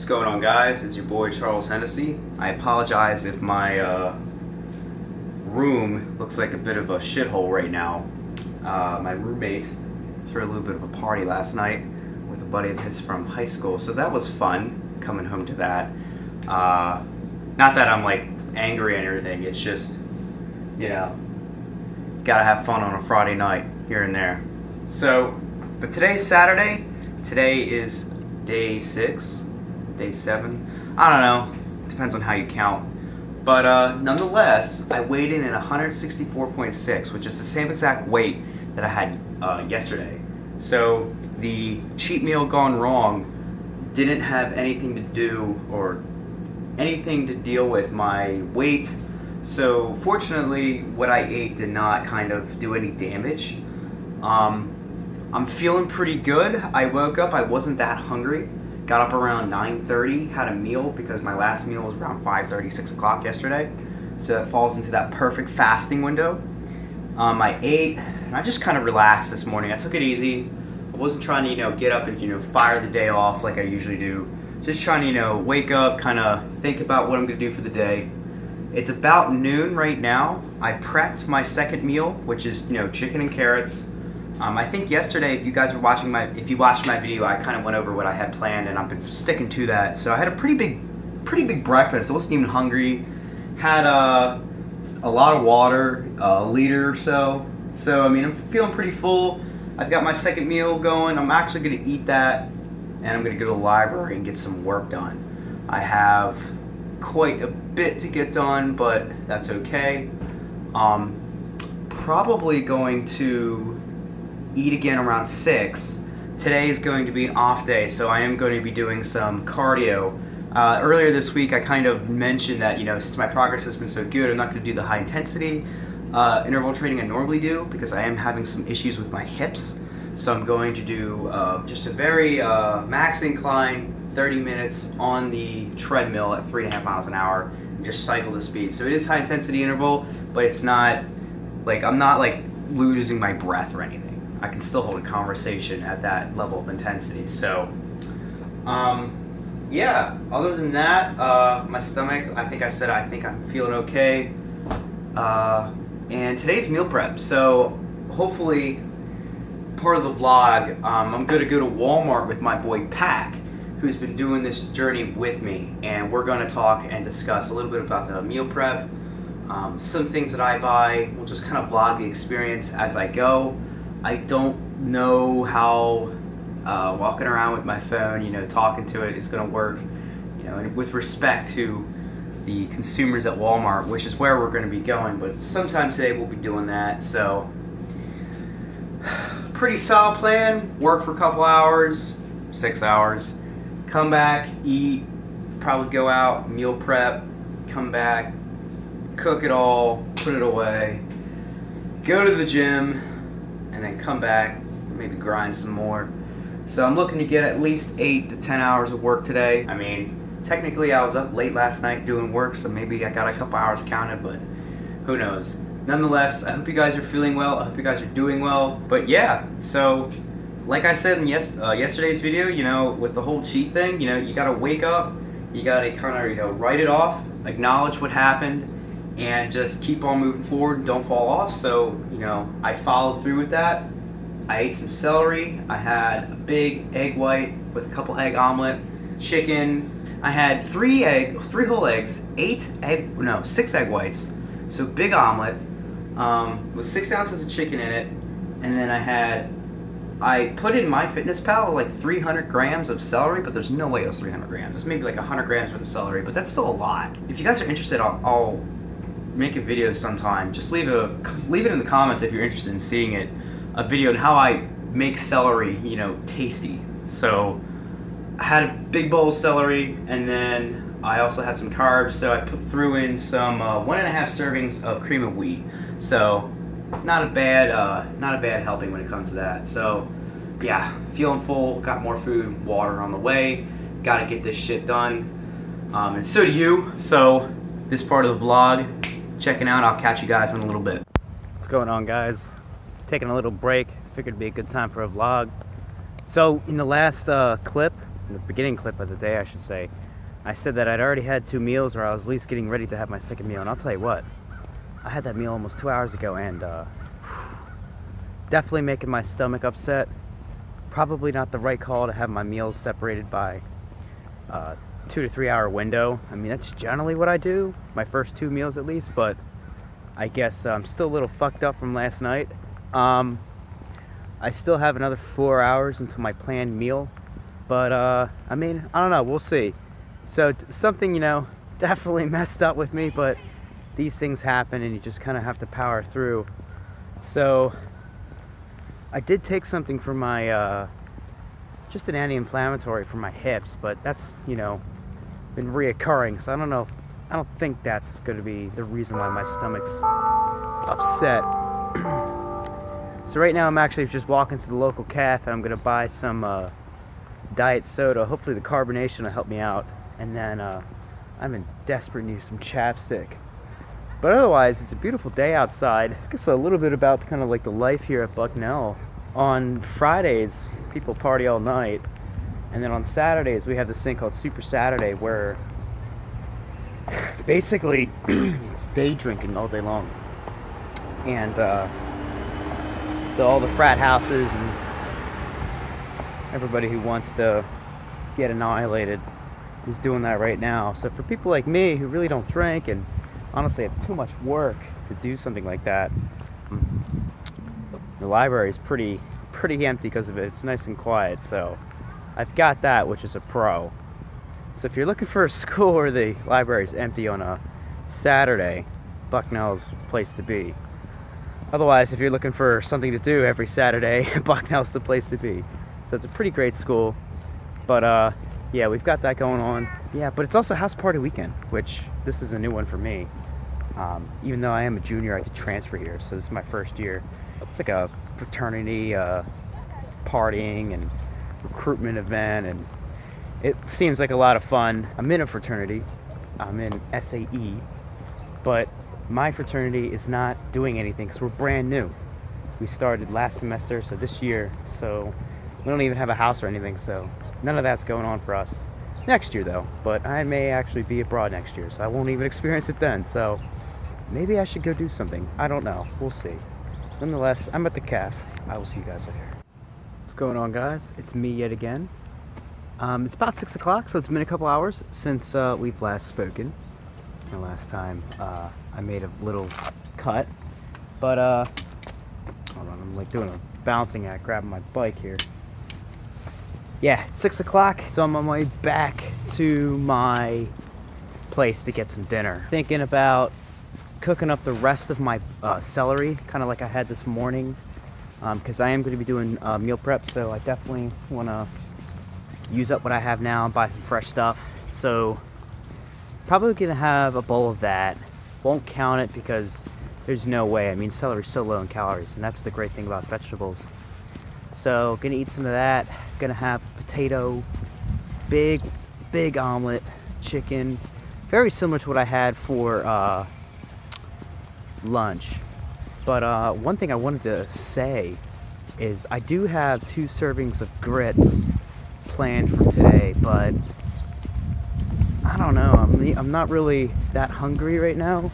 What's going on, guys? It's your boy Charles Hennessy. I apologize if my room looks like a bit of a shithole right now. My roommate threw a little bit of a party last night with a buddy of his from high school, so that was fun coming home to that. Not that I'm like angry and everything, it's just, you know, gotta have fun on a Friday night here and there. So, but today's Saturday. Today is day 6, day 7. I don't know. Depends on how you count. But nonetheless, I weighed in at 164.6, which is the same exact weight that I had yesterday. So the cheat meal gone wrong didn't have anything to do or anything to deal with my weight. So fortunately, what I ate did not kind of do any damage. I'm feeling pretty good. I woke up, I wasn't that hungry. Got up around 9:30, had a meal because my last meal was around 5:30, 6 o'clock yesterday. So that falls into that perfect fasting window. I ate, and I just kind of relaxed this morning. I took it easy. I wasn't trying to, get up and, fire the day off like I usually do. Just trying to, wake up, kind of think about what I'm going to do for the day. It's about noon right now. I prepped my second meal, which is, chicken and carrots. I think yesterday, if you guys were watching if you watched my video, I kind of went over what I had planned, and I've been sticking to that. So I had a pretty big breakfast. I wasn't even hungry. Had a lot of water, a liter or so. So I mean, I'm feeling pretty full. I've got my second meal going. I'm actually going to eat that, and I'm going to go to the library and get some work done. I have quite a bit to get done, but that's okay. Probably going to eat again around 6. Today is going to be an off day, so I am going to be doing some cardio. Earlier this week, I kind of mentioned that, since my progress has been so good, I'm not going to do the high intensity interval training I normally do because I am having some issues with my hips. So I'm going to do just a very max incline, 30 minutes on the treadmill at 3.5 miles an hour, and just cycle the speed. So it is high intensity interval, but it's not like, I'm not like losing my breath or anything. I can still hold a conversation at that level of intensity. So, yeah, other than that, my stomach, I think I'm feeling okay. And today's meal prep. So, hopefully, part of the vlog, I'm going to go to Walmart with my boy Pack, who's been doing this journey with me. And we're going to talk and discuss a little bit about the meal prep, some things that I buy. We'll just kind of vlog the experience as I go. I don't know how walking around with my phone, talking to it is going to work, and with respect to the consumers at Walmart, which is where we're going to be going, but sometime today we'll be doing that. So, pretty solid plan. Work for a couple hours, 6 hours, come back, eat, probably go out, meal prep, come back, cook it all, put it away, go to the gym, and then come back, maybe grind some more. So I'm looking to get at least 8 to 10 hours of work today. I mean, technically I was up late last night doing work, so maybe I got a couple hours counted, but who knows. Nonetheless, I hope you guys are feeling well. I hope you guys are doing well. But yeah, so like I said in yesterday's video, with the whole cheat thing, you gotta wake up, you gotta kind of, write it off, acknowledge what happened, and just keep on moving forward, don't fall off. So, I followed through with that. I ate some celery. I had a big egg white with a couple egg omelet, chicken. I had 3 whole eggs, 6 egg whites. So big omelet with 6 ounces of chicken in it. And then I put in MyFitnessPal like 300 grams of celery, but there's no way it was 300 grams. It's maybe like 100 grams worth of celery, but that's still a lot. If you guys are interested, I'll make a video sometime. Just leave it in the comments if you're interested in seeing it. A video on how I make celery, tasty. So I had a big bowl of celery, and then I also had some carbs. So I threw in some 1.5 servings of cream of wheat. So not a bad helping when it comes to that. So yeah, feeling full. Got more food, water on the way. Got to get this shit done, and so do you. So this part of the vlog, checking out. I'll catch you guys in a little bit. What's going on, guys? Taking a little break. Figured it'd be a good time for a vlog. So in the last clip, in the beginning clip of the day, I should say, I said that I'd already had 2 meals, or I was at least getting ready to have my second meal. And I'll tell you what, I had that meal almost 2 hours ago, and definitely making my stomach upset. Probably not the right call to have my meals separated by 2 to 3 hour window. I mean, that's generally what I do, my first 2 meals at least, but I guess I'm still a little fucked up from last night. I still have another 4 hours until my planned meal, but I mean, I don't know, we'll see. So something, definitely messed up with me, but these things happen and you just kind of have to power through. So I did take something for my just an anti-inflammatory for my hips, but that's been reoccurring, so I don't know. I don't think that's going to be the reason why my stomach's upset. So right now I'm actually just walking to the local cafe. I'm going to buy some diet soda. Hopefully the carbonation will help me out. And then I'm in desperate need of some chapstick. But otherwise, it's a beautiful day outside. I guess a little bit about kind of like the life here at Bucknell. On Fridays, people party all night. And then on Saturdays, we have this thing called Super Saturday where basically it's day drinking all day long. And so all the frat houses and everybody who wants to get annihilated is doing that right now. So for people like me who really don't drink and honestly have too much work to do something like that, the library is pretty empty because of it. It's nice and quiet, so I've got that, which is a pro. So if you're looking for a school where the library is empty on a Saturday, Bucknell's the place to be. Otherwise, if you're looking for something to do every Saturday, Bucknell's the place to be. So it's a pretty great school. But yeah, we've got that going on. Yeah, but it's also house party weekend, which this is a new one for me. Even though I am a junior, I could transfer here, so this is my first year. It's like a fraternity partying and recruitment event, and it seems like a lot of fun. I'm in a fraternity. I'm in SAE, but my fraternity is not doing anything because we're brand new. We started last semester, so this year, so we don't even have a house or anything, so none of that's going on for us. Next year though, but I may actually be abroad next year, so I won't even experience it then, so maybe I should go do something. I don't know, we'll see. Nonetheless, I'm at the cafe. I will see you guys later. What's going on, guys? It's me yet again. It's about 6 o'clock, so it's been a couple hours since we've last spoken. The last time I made a little cut, but hold on, I'm like doing a balancing act, grabbing my bike here. Yeah, it's 6 o'clock, so I'm on my way back to my place to get some dinner. Thinking about cooking up the rest of my celery, kind of like I had this morning, because I am going to be doing meal prep, so I definitely want to use up what I have now and buy some fresh stuff. So probably going to have a bowl of that. Won't count it because there's no way. I mean, celery's so low in calories, and that's the great thing about vegetables. So gonna eat some of that. Gonna have potato, big omelet, chicken, very similar to what I had for lunch. But one thing I wanted to say is I do have 2 servings of grits planned for today, but I don't know. I'm not really that hungry right now.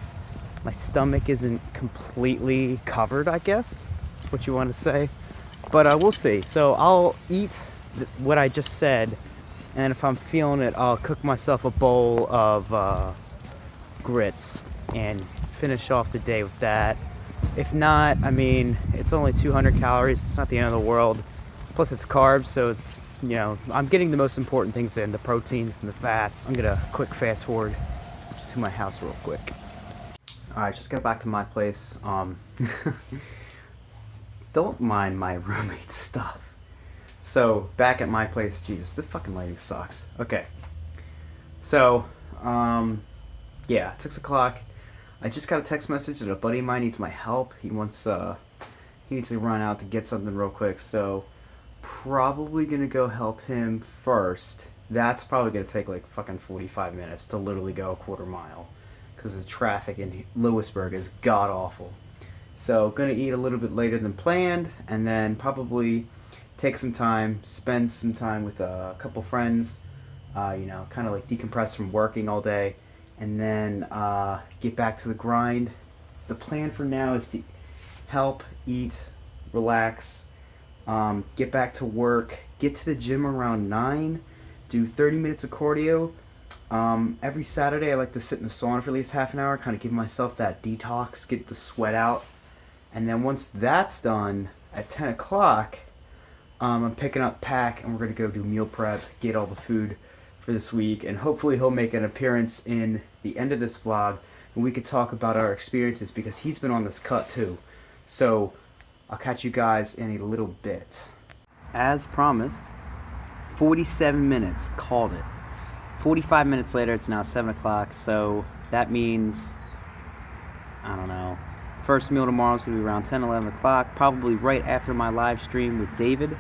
My stomach isn't completely covered, I guess, what you want to say. But we'll see. So I'll eat what I just said, and if I'm feeling it, I'll cook myself a bowl of grits and finish off the day with that. If not, I mean, it's only 200 calories. It's not the end of the world. Plus it's carbs, so it's, I'm getting the most important things in, the proteins and the fats. I'm gonna quick fast forward to my house real quick. Alright, just got back to my place. Don't mind my roommate's stuff. So, back at my place, Jesus, this fucking lighting sucks. Okay. So, yeah, 6 o'clock. I just got a text message that a buddy of mine needs my help. He needs to run out to get something real quick, so probably gonna go help him first. That's probably gonna take like fucking 45 minutes to literally go a quarter mile, because the traffic in Lewisburg is god awful. So gonna eat a little bit later than planned, and then probably take some time, spend some time with a couple friends, kind of like decompress from working all day, and then get back to the grind. The plan for now is to help, eat, relax, get back to work, get to the gym around 9, do 30 minutes of cardio. Every Saturday I like to sit in the sauna for at least half an hour, kind of give myself that detox, get the sweat out. And then once that's done, at 10 o'clock, I'm picking up Pack and we're going to go do meal prep, get all the food for this week, and hopefully he'll make an appearance in the end of this vlog and we could talk about our experiences because he's been on this cut too. So I'll catch you guys in a little bit. As promised, 47 minutes, called it. 45 minutes later, it's now 7 o'clock, so that means, I don't know, first meal tomorrow is going to be around 10, 11 o'clock, probably right after my live stream with David.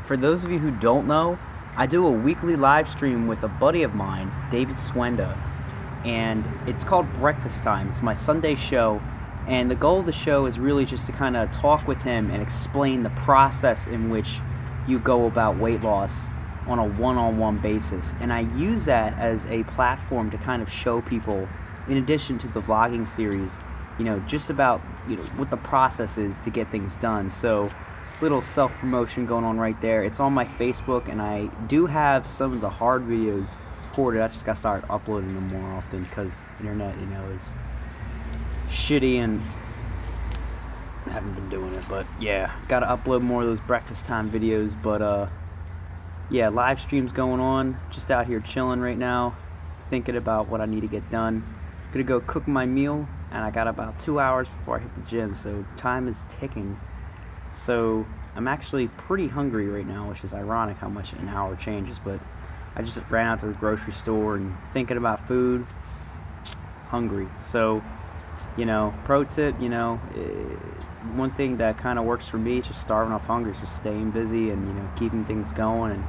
For those of you who don't know, I do a weekly live stream with a buddy of mine, David Swenda, and it's called Breakfast Time. It's my Sunday show, and the goal of the show is really just to kind of talk with him and explain the process in which you go about weight loss on a one-on-one basis. And I use that as a platform to kind of show people, in addition to the vlogging series, just about, what the process is to get things done. So, little self-promotion going on right there. It's on my Facebook, and I do have some of the hard videos recorded. I just got to start uploading them more often because internet, is shitty and I haven't been doing it. But yeah, got to upload more of those breakfast time videos. But yeah, live streams going on. Just out here chilling right now, thinking about what I need to get done. Gonna go cook my meal, and I got about 2 hours before I hit the gym, so time is ticking. So I'm actually pretty hungry right now, which is ironic how much an hour changes, but I just ran out to the grocery store and thinking about food, hungry. So, pro tip, one thing that kind of works for me is just starving off hunger, is just staying busy and, keeping things going.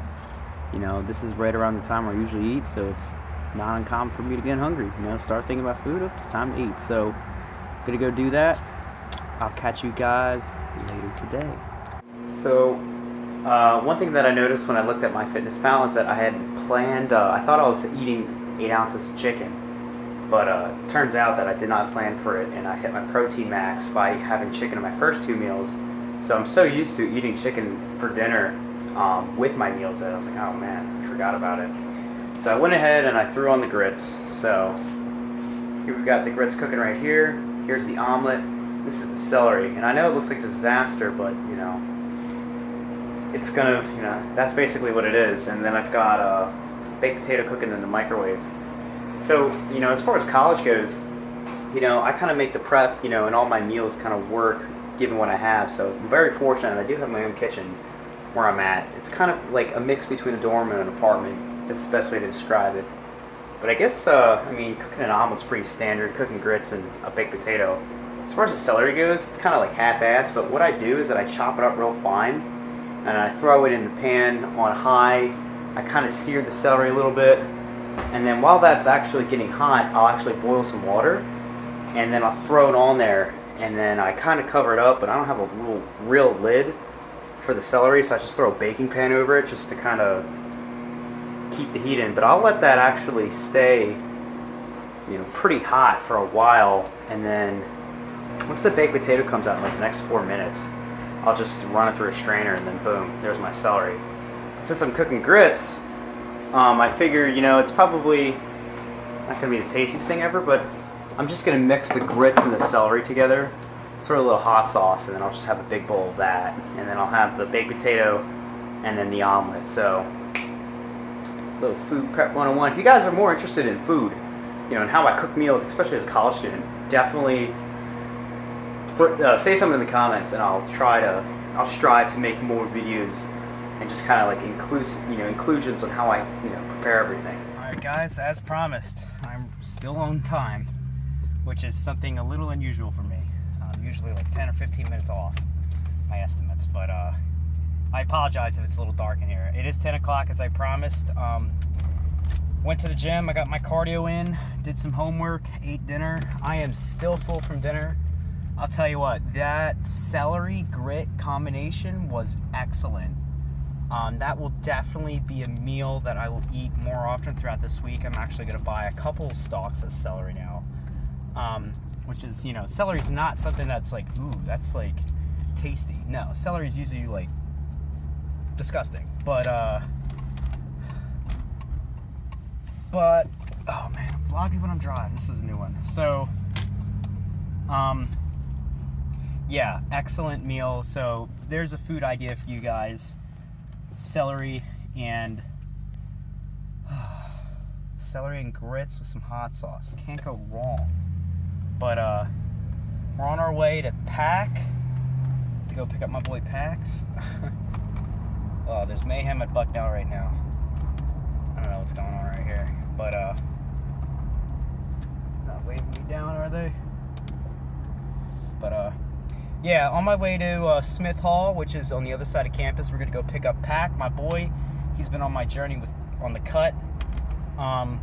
And, this is right around the time I usually eat, so it's not uncommon for me to get hungry. Start thinking about food, it's time to eat. So, gonna go do that. I'll catch you guys later today. So, one thing that I noticed when I looked at MyFitnessPal is that I had planned, I thought I was eating 8 ounces of chicken, but turns out that I did not plan for it, and I hit my protein max by having chicken in my first 2 meals. So I'm so used to eating chicken for dinner with my meals that I was like, oh man, I forgot about it. So I went ahead and I threw on the grits. So here we've got the grits cooking right here. Here's the omelet. This is the celery, and I know it looks like a disaster, but it's gonna, that's basically what it is. And then I've got baked potato cooking in the microwave. So, as far as college goes, I kind of make the prep, and all my meals kind of work given what I have. So I'm very fortunate. I do have my own kitchen where I'm at. It's kind of like a mix between a dorm and an apartment. That's the best way to describe it. But I guess, cooking an omelet's pretty standard, cooking grits and a baked potato. As far as the celery goes, it's kind of like half-assed, but what I do is that I chop it up real fine, and I throw it in the pan on high. I kind of sear the celery a little bit, and then while that's actually getting hot, I'll actually boil some water, and then I'll throw it on there, and then I kind of cover it up, but I don't have a real lid for the celery, so I just throw a baking pan over it just to kind of keep the heat in. But I'll let that actually stay, pretty hot for a while, and then once the baked potato comes out in like the next 4 minutes, I'll just run it through a strainer, and then boom, there's my celery. Since I'm cooking grits, I figure, it's probably not going to be the tastiest thing ever, but I'm just going to mix the grits and the celery together, throw a little hot sauce, and then I'll just have a big bowl of that. And then I'll have the baked potato and then the omelet. So, little food prep 101. If you guys are more interested in food, and how I cook meals, especially as a college student, definitely say something in the comments, and I'll strive to make more videos and just kind of like inclusions on how I prepare everything. All right, guys, as promised, I'm still on time, which is something a little unusual for me. I'm usually like 10 or 15 minutes off my estimates, but I apologize if it's a little dark in here. It is 10 o'clock as I promised. Went to the gym, I got my cardio in, did some homework, ate dinner. I am still full from dinner. I'll tell you what, that celery grit combination was excellent. That will definitely be a meal that I will eat more often throughout this week. I'm actually going to buy a couple stalks of celery now, which is, celery is not something that's like, ooh, that's like tasty. No, celery is usually like disgusting. But oh man, I'm vlogging when I'm driving. This is a new one. So, yeah, excellent meal. So there's a food idea for you guys. Celery and grits with some hot sauce. Can't go wrong. But we're on our way to Pack to go pick up my boy Pax. Oh, there's mayhem at Bucknell right now. I don't know what's going on right here, but not waving me down, are they? But yeah, on my way to Smith Hall, which is on the other side of campus. We're gonna go pick up Pack, my boy. He's been on my journey on the cut. Gonna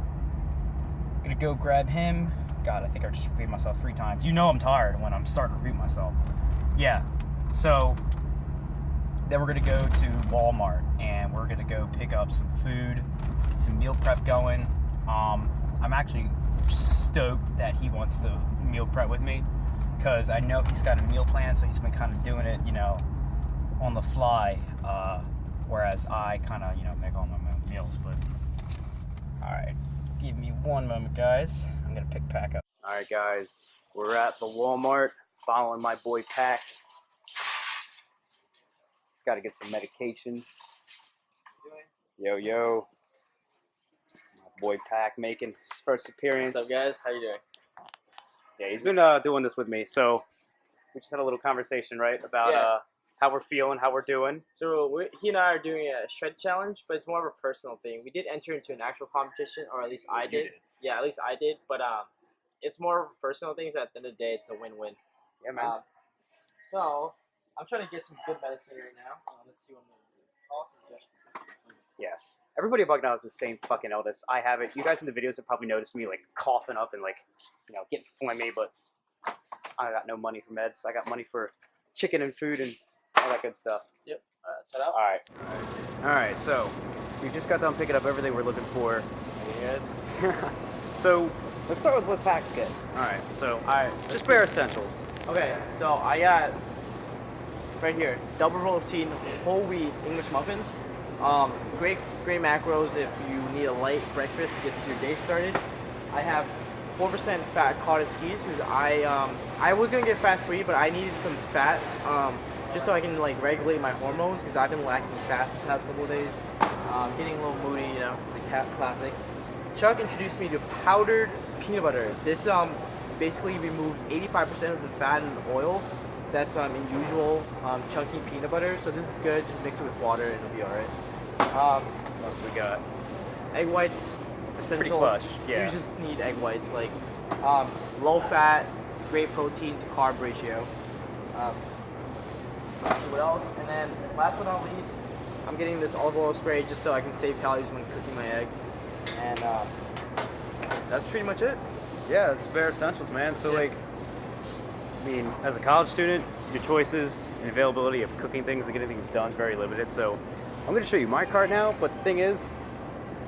go grab him. God, I think I just repeated myself 3 times. I'm tired when I'm starting to repeat myself. Yeah. So then we're gonna go to Walmart and we're gonna go pick up some food, get some meal prep going. I'm actually stoked that he wants to meal prep with me, because I know he's got a meal plan, so he's been kind of doing it, on the fly, whereas I kind of, make all my own meals. But all right, give me one moment, guys. I'm gonna pick Pack up. All right, guys, we're at the Walmart following my boy Pack. He's got to get some medication. Yo, my boy Pack making his first appearance. What's up, guys? How you doing? Yeah, he's been doing this with me, so we just had a little conversation, right, about how we're feeling, how we're doing. So he and I are doing a shred challenge, but it's more of a personal thing. We did enter into an actual competition, or at least I did. Yeah, at least I did, but it's more of a personal thing, so at the end of the day, it's a win-win. Yeah, man. So I'm trying to get some good medicine right now. Let's see what I'm going to do. Cough and just... Yeah. Everybody at Bucknell has the same fucking illness. I have it. You guys in the videos have probably noticed me, like, coughing up and, like, getting phlegmy, but I got no money for meds. I got money for chicken and food and all that good stuff. Yep. Set up. All right, so we just got done picking up everything we're looking for. Hey, guys. So let's start with what Pax gets. All right, just bare essentials. Okay, so I got right here double protein whole wheat English muffins. Great macros if you need a light breakfast to get your day started. I have 4% fat cottage cheese because I was gonna get fat free, but I needed some fat just so I can like regulate my hormones, because I've been lacking fat the past couple of days. Getting a little moody, the classic. Chuck introduced me to powdered peanut butter. This basically removes 85% of the fat and oil that's in usual chunky peanut butter. So this is good. Just mix it with water and it'll be alright. What else we got? Egg whites, essentials. Pretty clutch, yeah. You just need egg whites, like low fat, great protein to carb ratio. Let's see what else. And then last but not least, I'm getting this olive oil spray just so I can save calories when cooking my eggs. And that's pretty much it. Yeah, it's bare essentials, man. So like, I mean, as a college student, your choices and availability of cooking things and getting things done is very limited. So I'm going to show you my cart now, but the thing is,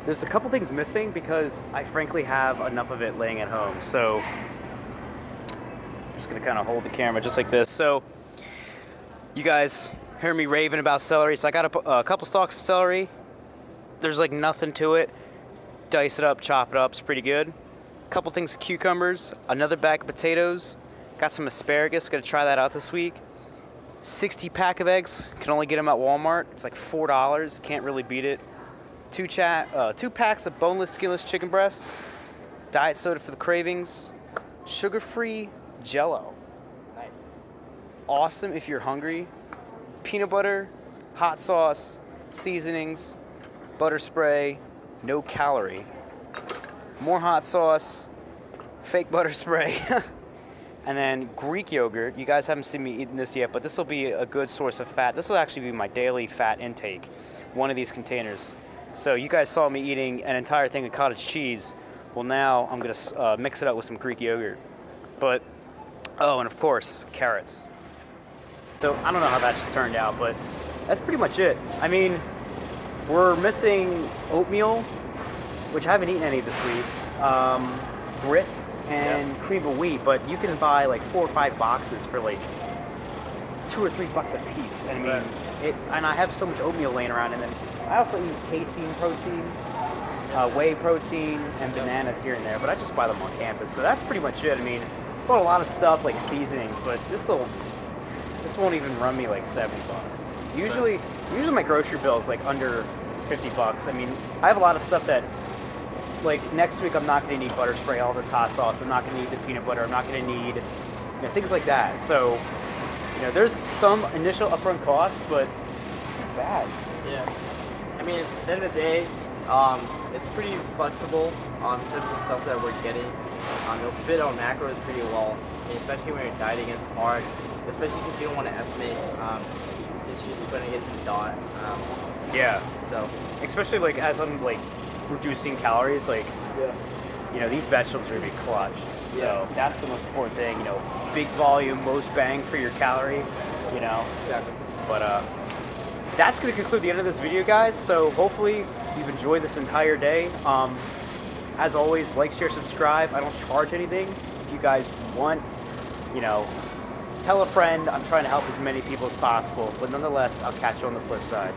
there's a couple things missing because I frankly have enough of it laying at home. So I'm just going to kind of hold the camera just like this. So you guys hear me raving about celery. So I got a couple stalks of celery. There's like nothing to it. Dice it up, chop it up. It's pretty good. A couple things of cucumbers, another bag of potatoes. Got some asparagus. Gonna try that out this week. 60 pack of eggs. Can only get them at Walmart. It's like $4. Can't really beat it. 2 packs of boneless, skinless chicken breast. Diet soda for the cravings. Sugar-free Jell-O. Nice. Awesome if you're hungry. Peanut butter, hot sauce, seasonings, butter spray, no calorie. More hot sauce, fake butter spray. And then Greek yogurt. You guys haven't seen me eating this yet, but this will be a good source of fat. This will actually be my daily fat intake, one of these containers. So you guys saw me eating an entire thing of cottage cheese. Well, now I'm gonna mix it up with some Greek yogurt. But, oh, and of course, carrots. So I don't know how that just turned out, but that's pretty much it. I mean, We're missing oatmeal, which I haven't eaten any this week. Grits and cream of wheat, but you can buy like 4 or 5 boxes for like $2 or $3 a piece. And I mean, and I have so much oatmeal laying around, and then I also eat casein protein, whey protein, and bananas here and there. But I just buy them on campus, so that's pretty much it. I mean, bought a lot of stuff like seasonings, but this won't even run me like $70. Usually my grocery bill is like under $50. I mean, I have a lot of stuff that, like, next week I'm not going to need butter spray, all this hot sauce. I'm not going to need the peanut butter. I'm not going to need, things like that. So, there's some initial upfront costs, but it's not bad. Yeah. I mean, at the end of the day, it's pretty flexible in terms of stuff that we're getting. It'll fit on macros pretty well, and especially when you're dieting, it's hard, especially because you don't want to estimate. You're just going to get some dot. Yeah. So, especially like as I'm like reducing calories, like these vegetables are gonna be clutch. So that's the most important thing. Big volume, most bang for your calorie. Exactly. But that's gonna conclude the end of this video, guys. So hopefully you've enjoyed this entire day. As always, like, share, subscribe. I don't charge anything. If you guys want, tell a friend. I'm trying to help as many people as possible. But nonetheless, I'll catch you on the flip side.